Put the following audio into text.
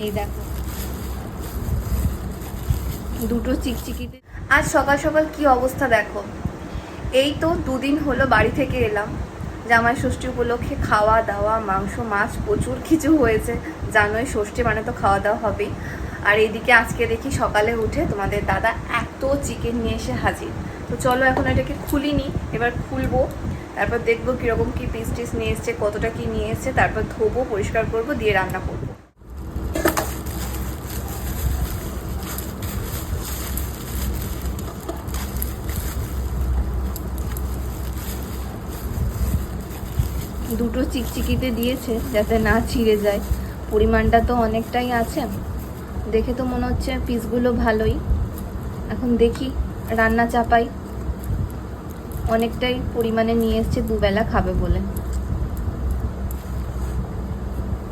এই দেখো দুটো চিকচিকিতে। আজ সকাল সকাল কি অবস্থা দেখো। এই তো দুদিন হলো বাড়ি থেকে এলাম, জামাই ষষ্ঠী উপলক্ষে খাওয়া দাওয়া, মাংস মাছ প্রচুর কিছু হয়েছে। জানোই ষষ্ঠী মানে তো খাওয়া দাওয়া হবেই। আর এইদিকে আজকে দেখি সকালে উঠে তোমাদের দাদা এত চিকেন নিয়ে এসে হাজির। তো চলো এখন এটাকে খুলিনি, এবার খুলবো, তারপর দেখবো কীরকম কী পিস টিস নিয়ে এসছে, কতটা কী নিয়ে এসছে, তারপর ধোবো, পরিষ্কার করবো, দিয়ে রান্না করবো। দুটো চিকচিকিতে দিয়েছে যাতে না ছিঁড়ে যায়। পরিমাণটা তো অনেকটাই আছে, দেখে তো মনে হচ্ছে পিসগুলো ভালোই। এখন দেখি রান্না চাপাই, অনেকটাই পরিমাণে নিয়ে এসছে দুবেলা খাবে বলে।